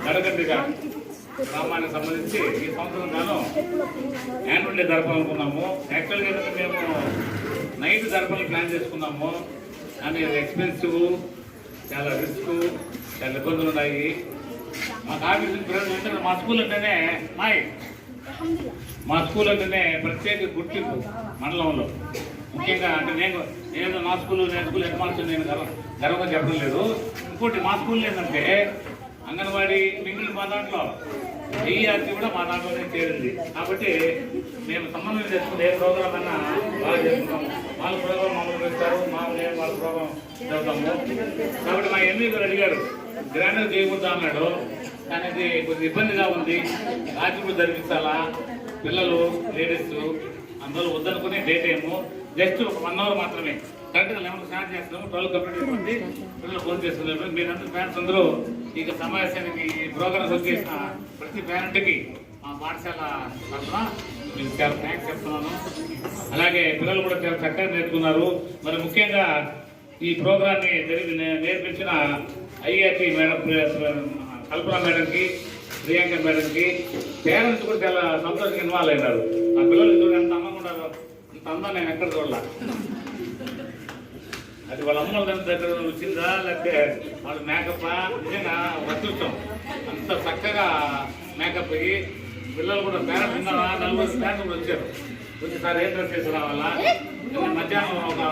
నడకండిగా గ్రామానికి సంబంధించి ఈ సంవత్సరం గాను యాన్యువల్ డే జరపాలనుకున్నాము. యాక్చువల్గా ఏంటంటే మేము నైట్ జరపాలని ప్లాన్ చేసుకున్నాము, కానీ ఎక్స్పెన్సివ్, చాలా రిస్క్, చాలా ఇబ్బందులు ఉన్నాయి. మాకు ఆఫీస్ అంటే మా స్కూల్ అంటేనే మా స్కూల్ అంటేనే ప్రత్యేక గుర్తింపు మండలంలో. ముఖ్యంగా అంటే నేను నా స్కూల్ హెడ్ మాస్టర్ నేను గర్వంగా చెప్పడం లేదు. ఇంకోటి మా స్కూల్ ఏంటంటే అంగన్వాడీ మిగిలిన మా దాంట్లో ఏఆర్టీ కూడా మా దాంట్లోనే చేరింది. కాబట్టి మేము సమన్వయం చేసుకుని ఏ ప్రోగ్రామ్ అన్నా బాగా చేసుకుంటాము. వాళ్ళ ప్రోగ్రామ్ మమ్మల్ని ఇస్తారు, నేను వాళ్ళ ప్రోగ్రామ్ చదువుతాము. కాబట్టి మా ఎంఈ గారు అడిగారు గ్రాండ్గా చేయకూడదు అన్నాడు, కానీ ఇది కొద్దిగా ఇబ్బందిగా ఉంది. రాత్రి జరిపించాలా, పిల్లలు లేడీస్ అందులో వద్దనుకుని డే టైము జస్ట్ ఒక 1 అవర్ మాత్రమే. కరెక్ట్గా 11 స్టార్ట్ చేస్తున్నాము, 12 కంప్లీట్ అయిపోయింది. పిల్లలు ఫోన్ చేసుకున్నారు. మీరందరూ పేరెంట్స్ అందరూ ఇక సమావేశానికి ప్రోగ్రామ్స్ వచ్చేసిన ప్రతి పేరెంట్కి మా పాఠశాల తరఫున మీకు చాలా థ్యాంక్స్ చెప్తున్నాను. అలాగే పిల్లలు కూడా చాలా చక్కగా నేర్చుకున్నారు. మరి ముఖ్యంగా ఈ ప్రోగ్రాన్ని నేర్పించిన ఐఐటి మేడం కల్పన మేడంకి, ప్రియాంక మేడంకి, పేరెంట్స్ కూడా చాలా సంతోషంగా ఇన్వాల్వ్ అయినారు. ఆ పిల్లలు చూడండి ఎంత అందంగా ఉన్నారు, అంత అందం నేను ఎక్కడ చూడాల. అది వాళ్ళ అమ్మల దగ్గర వచ్చిందా లేకపోతే వాళ్ళ మేకప్ నిజంగా అదృష్టం. అంత చక్కగా మేకప్ అయ్యి పిల్లలు కూడా పేరెంట్స్ ఉన్నారా 40 పేరెంట్స్ కూడా వచ్చారు. వచ్చేసారి ఏం డ్రెస్ చేసి రావాలా, మధ్యాహ్నం ఒక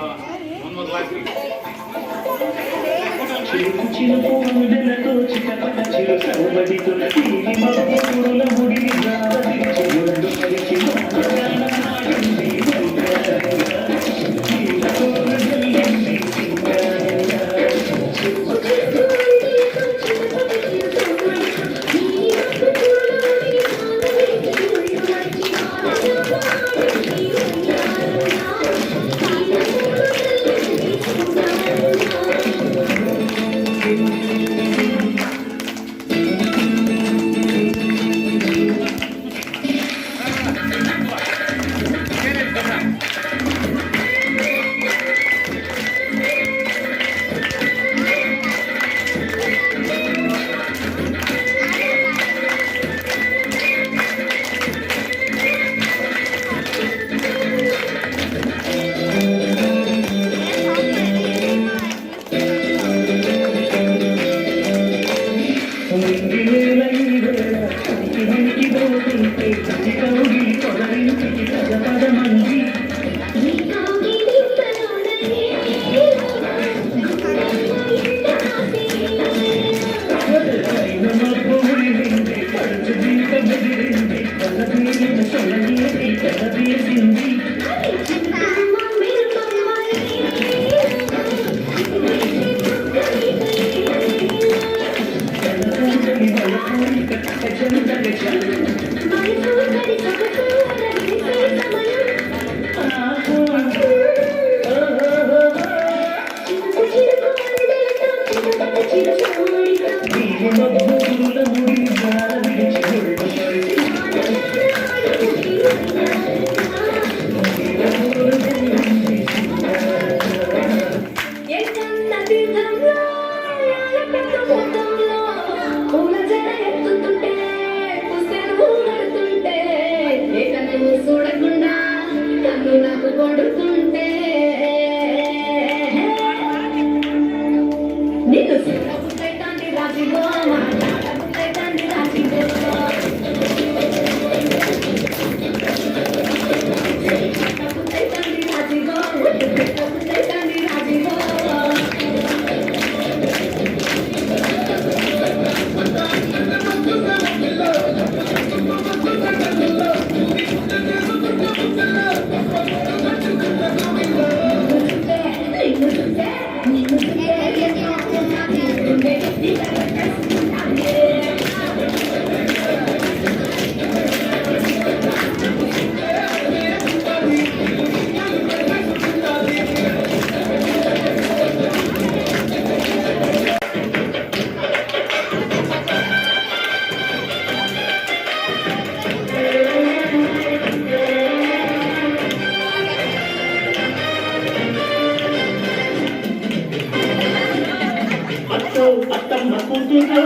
1 క్లాస్కి అత్తమ్మ కూతురు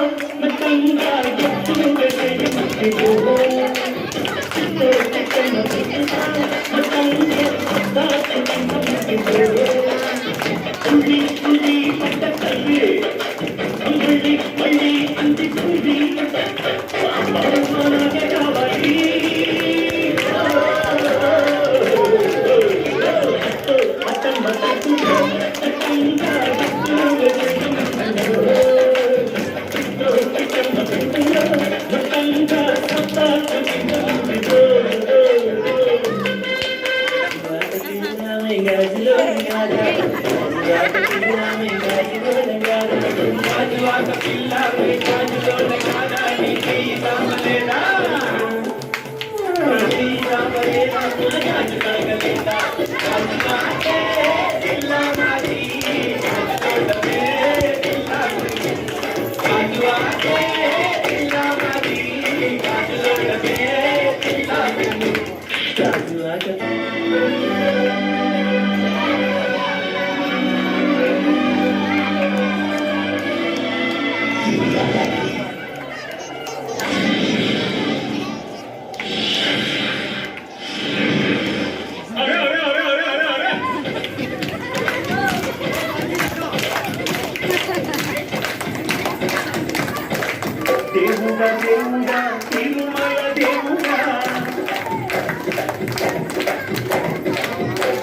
దేవుడా దేవుడా తిరుమల దేవుడా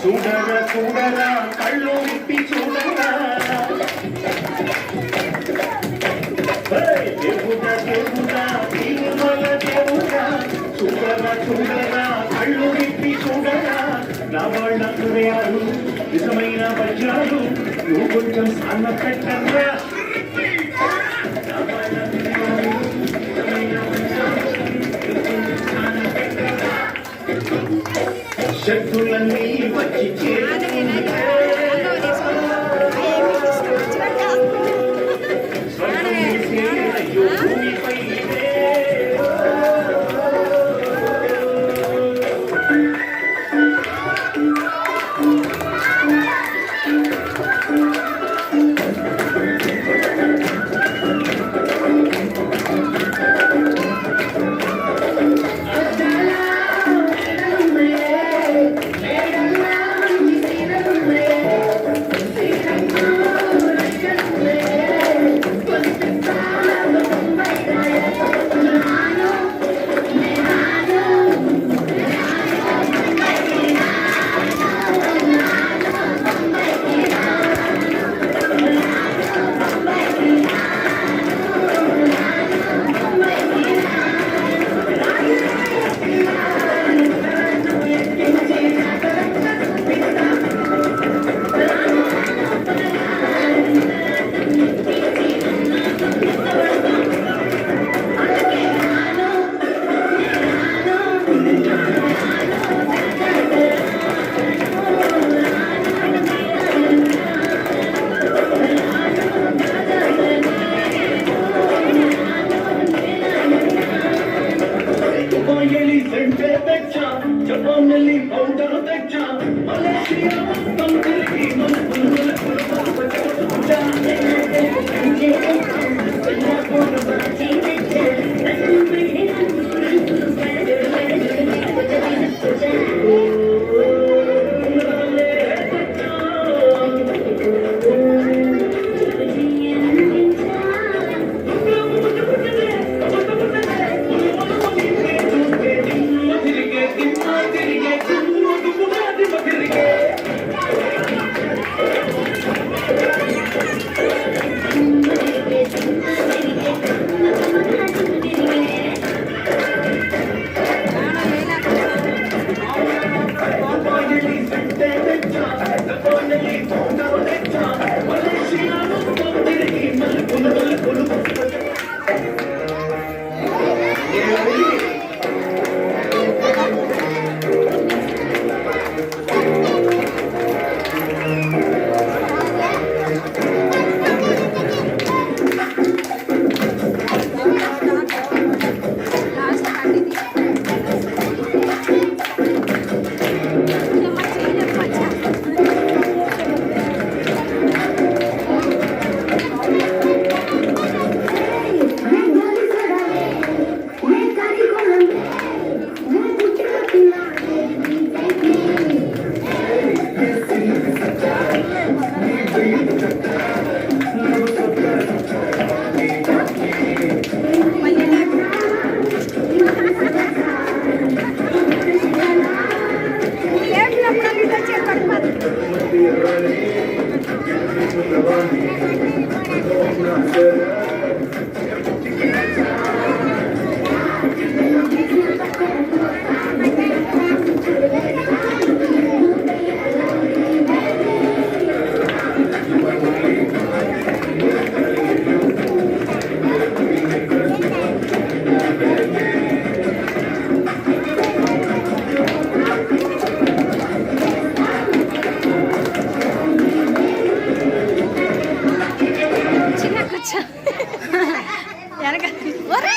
చూడరా చూడరా కళ్ళు విప్పి చూడరా దేవుడా దేవుడా తిరుమల దేవుడా చూడరా చూడరా కళ్ళు విప్పి చూడరా నా వాళ్ళ హృదయాలు నిజమైన వజ్రాలు నువ్వు కొంచెం సాన్న పెట్టరా శక్తులన్నీ వచ్చి భూమిపై ఒరే